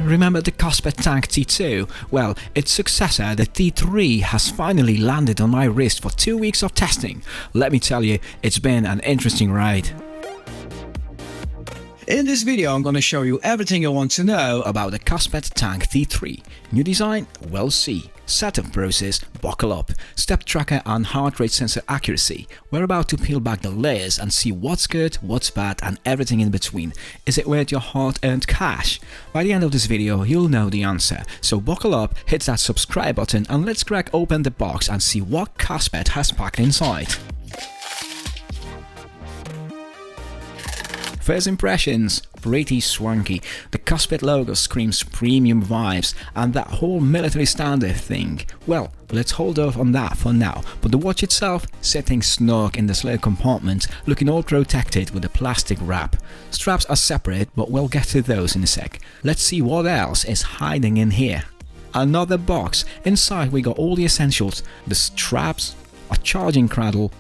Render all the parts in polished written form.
remember the Cospet Tank T2? Well, its successor, the T3, has finally landed on my wrist for 2 weeks of testing. Let me tell you, it's been an interesting ride. In this video, I'm gonna show you everything you want to know about the Cospet Tank T3. New design? We'll see. Setup process? Buckle up. Step tracker and heart rate sensor accuracy. We're about to peel back the layers and see what's good, what's bad, and everything in between. Is it worth your hard-earned cash? By the end of this video, you'll know the answer. So buckle up, hit that subscribe button, and let's crack open the box and see what Cospet has packed inside. First impressions, pretty swanky. The Cospet logo screams premium vibes, and that whole military standard thing. Well, let's hold off on that for now, but the watch itself, sitting snug in the slow compartment, looking all protected with a plastic wrap. Straps are separate, but we'll get to those in a sec. Let's see what else is hiding in here. Another box. Inside we got all the essentials, the straps, a charging cradle,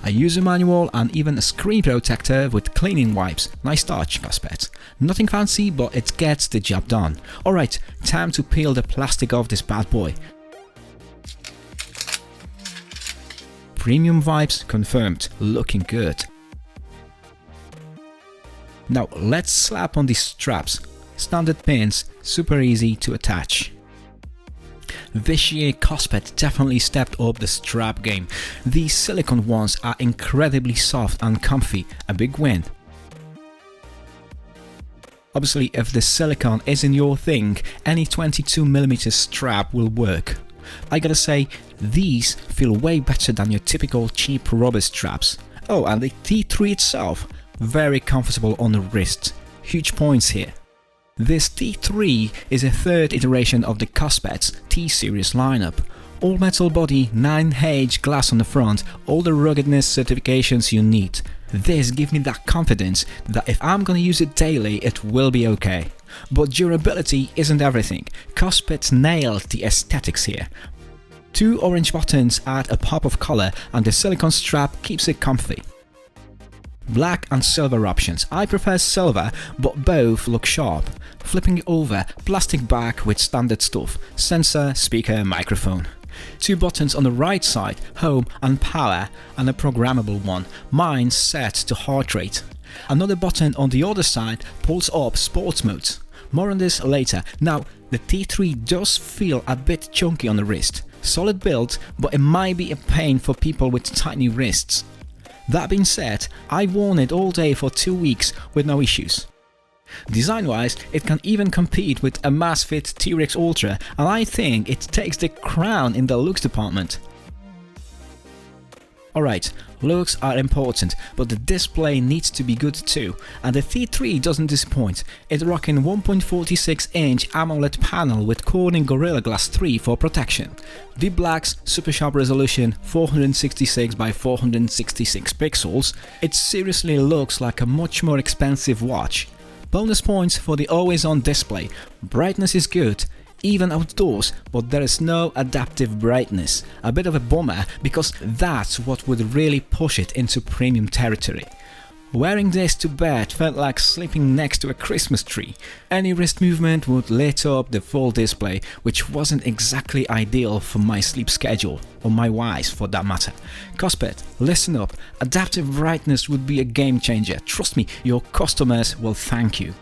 a user manual, and even a screen protector with cleaning wipes. Nice touch, Cospet. Nothing fancy, but it gets the job done. Alright, time to peel the plastic off this bad boy. Premium vibes confirmed, looking good. Now let's slap on these straps. Standard pins, super easy to attach. This year Cospet definitely stepped up the strap game. These silicone ones are incredibly soft and comfy, a big win. Obviously, if the silicone isn't your thing, any 22mm strap will work. I gotta say, these feel way better than your typical cheap rubber straps. Oh, and the T3 itself, very comfortable on the wrist. Huge points here. This T3 is a third iteration of the Cospet's T-Series lineup. All metal body, 9H glass on the front, all the ruggedness certifications you need. This gives me that confidence that if I'm gonna use it daily, it will be okay. But durability isn't everything. Cospet nailed the aesthetics here. 2 orange buttons add a pop of color, and the silicone strap keeps it comfy. Black and silver options. I prefer silver, but both look sharp. Flipping it over, plastic back with standard stuff, sensor, speaker, microphone. 2 buttons on the right side, home and power, and a programmable one, mine set to heart rate. Another button on the other side pulls up sports modes. More on this later. Now, the T3 does feel a bit chunky on the wrist. Solid build, but it might be a pain for people with tiny wrists. That being said, I've worn it all day for 2 weeks with no issues. Design-wise, it can even compete with a Amazfit T-Rex Ultra, and I think it takes the crown in the looks department. Alright, looks are important, but the display needs to be good too, and the T3 doesn't disappoint. It's rocking 1.46-inch AMOLED panel with Corning Gorilla Glass 3 for protection. Deep blacks, super sharp resolution, 466 by 466 pixels. It seriously looks like a much more expensive watch. Bonus points for the always-on display. Brightness is good, even outdoors, but there is no adaptive brightness. A bit of a bummer, because that's what would really push it into premium territory. Wearing this to bed felt like sleeping next to a Christmas tree. Any wrist movement would lit up the full display, which wasn't exactly ideal for my sleep schedule, or my wife's for that matter. Cospet, listen up, adaptive brightness would be a game changer. Trust me, your customers will thank you.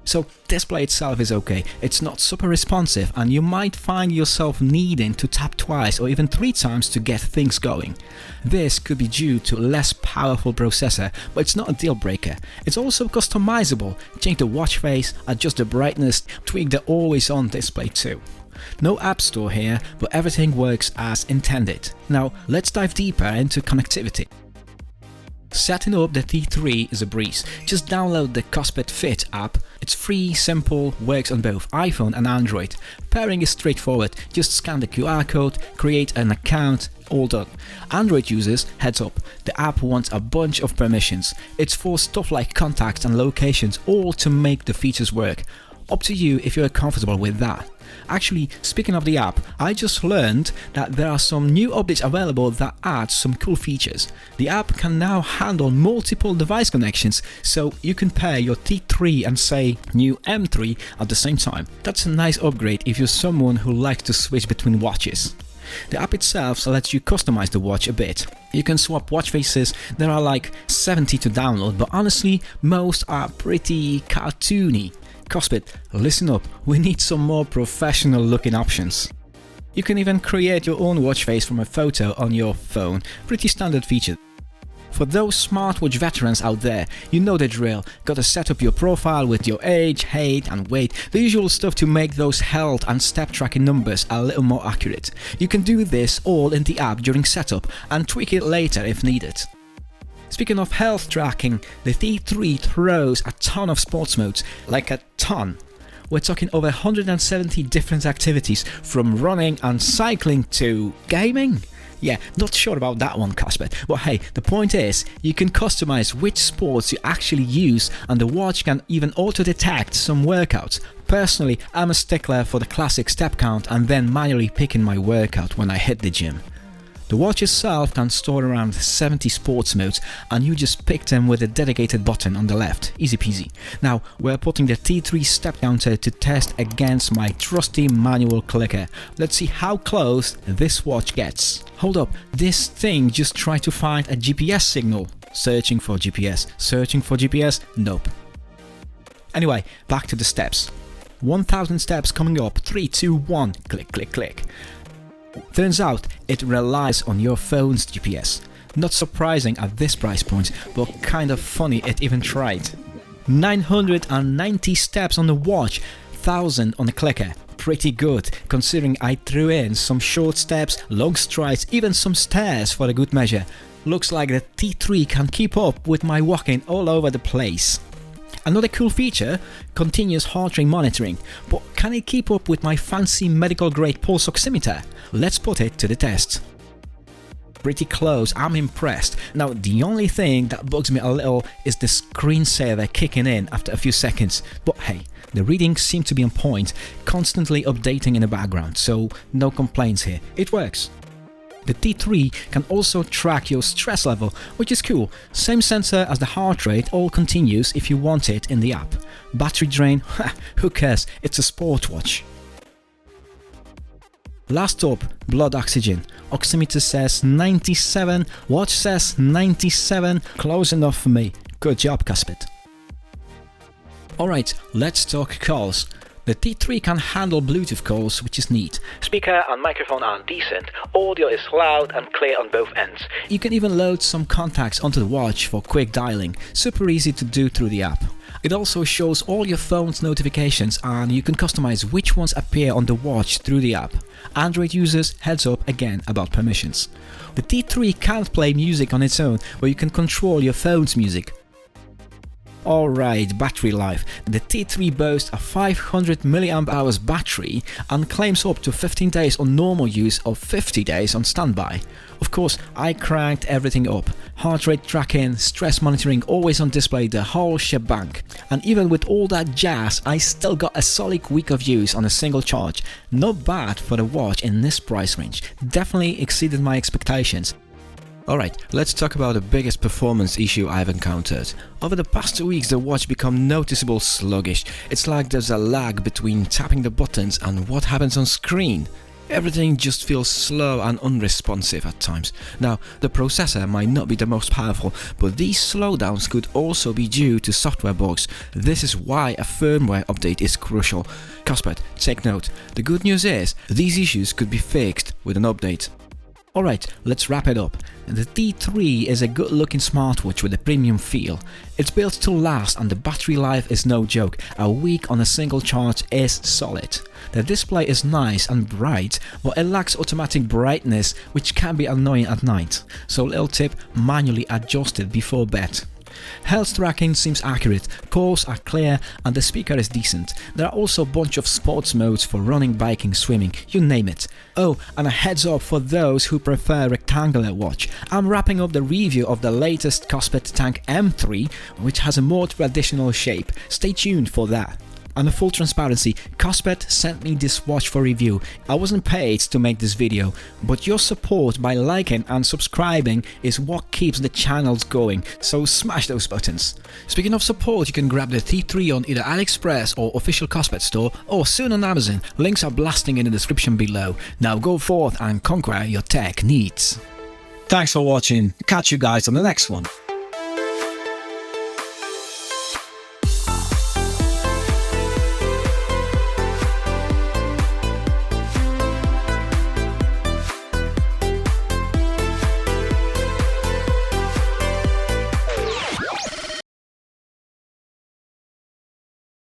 So display itself is okay, it's not super responsive, and you might find yourself needing to tap twice or even 3 times to get things going. This could be due to a less powerful processor, but it's not a deal breaker. It's also customizable. Change the watch face, adjust the brightness, tweak the always on display too. No app store here, but everything works as intended. Now let's dive deeper into connectivity. Setting up the T3 is a breeze. Just download the Cospet Fit app. It's free, simple, works on both iPhone and Android. Pairing is straightforward. Just scan the QR code, create an account, all done. Android users, heads up, the app wants a bunch of permissions. It's for stuff like contacts and locations, all to make the features work. Up to you if you're comfortable with that. Actually, speaking of the app, I just learned that there are some new updates available that add some cool features. The app can now handle multiple device connections, so you can pair your T3 and say new M3 at the same time. That's a nice upgrade if you're someone who likes to switch between watches. The app itself lets you customize the watch a bit. You can swap watch faces, there are like 70 to download, but honestly, most are pretty cartoony. Cospit, listen up, we need some more professional looking options. You can even create your own watch face from a photo on your phone, pretty standard feature. For those smartwatch veterans out there, you know the drill, gotta set up your profile with your age, height and weight, the usual stuff to make those health and step tracking numbers a little more accurate. You can do this all in the app during setup and tweak it later if needed. Speaking of health tracking, the T3 throws a ton of sports modes, like a ton. We're talking over 170 different activities, from running and cycling to gaming. Yeah, not sure about that one, Casper, but hey, the point is, you can customize which sports you actually use, and the watch can even auto-detect some workouts. Personally, I'm a stickler for the classic step count and then manually picking my workout when I hit the gym. The watch itself can store around 70 sports modes, and you just pick them with a dedicated button on the left, easy peasy. Now we're putting the T3 step counter to test against my trusty manual clicker. Let's see how close this watch gets. Hold up, this thing just tried to find a GPS signal. Searching for GPS, nope. Anyway, back to the steps. 1000 steps coming up, 3, 2, 1, click, click, click. Turns out it relies on your phone's GPS. Not surprising at this price point, but kind of funny it even tried. 990 steps on the watch, 1000 on the clicker. Pretty good, considering I threw in some short steps, long strides, even some stairs for a good measure. Looks like the T3 can keep up with my walking all over the place. Another cool feature, continuous heart rate monitoring, but can it keep up with my fancy medical grade pulse oximeter? Let's put it to the test. Pretty close, I'm impressed. Now the only thing that bugs me a little is the screensaver kicking in after a few seconds, but hey, the readings seem to be on point, constantly updating in the background, so no complaints here, it works. The T3 can also track your stress level, which is cool. Same sensor as the heart rate, all continuous if you want it in the app. Battery drain, who cares, it's a sport watch. Last up, blood oxygen. Oximeter says 97, watch says 97, close enough for me. Good job, Caspit. Alright, let's talk calls. The T3 can handle Bluetooth calls, which is neat. Speaker and microphone are decent, audio is loud and clear on both ends. You can even load some contacts onto the watch for quick dialing, super easy to do through the app. It also shows all your phone's notifications, and you can customize which ones appear on the watch through the app. Android users, heads up again about permissions. The T3 can't play music on its own, but you can control your phone's music. Alright, battery life. The T3 boasts a 500 mAh battery and claims up to 15 days on normal use or 50 days on standby. Of course, I cranked everything up. Heart rate tracking, stress monitoring, always on display, the whole shebang. And even with all that jazz, I still got a solid week of use on a single charge. Not bad for the watch in this price range. Definitely exceeded my expectations. Alright, let's talk about the biggest performance issue I've encountered. Over the past 2 weeks the watch became noticeably sluggish. It's like there's a lag between tapping the buttons and what happens on screen. Everything just feels slow and unresponsive at times. Now, the processor might not be the most powerful, but these slowdowns could also be due to software bugs. This is why a firmware update is crucial. Caspert, take note. The good news is, these issues could be fixed with an update. Alright, let's wrap it up. The T3 is a good looking smartwatch with a premium feel. It's built to last and the battery life is no joke. A week on a single charge is solid. The display is nice and bright, but it lacks automatic brightness, which can be annoying at night. So little tip, manually adjust it before bed. Health tracking seems accurate, calls are clear and the speaker is decent. There are also a bunch of sports modes for running, biking, swimming, you name it. Oh, and a heads up for those who prefer rectangular watch. I'm wrapping up the review of the latest Caspit Tank M3, which has a more traditional shape. Stay tuned for that. And for full transparency, Cuspet sent me this watch for review. I wasn't paid to make this video, but your support by liking and subscribing is what keeps the channels going, so smash those buttons. Speaking of support, you can grab the T3 on either AliExpress or official Cuspet store, or soon on Amazon. Links are blasting in the description below. Now go forth and conquer your tech needs. Thanks for watching, catch you guys on the next one.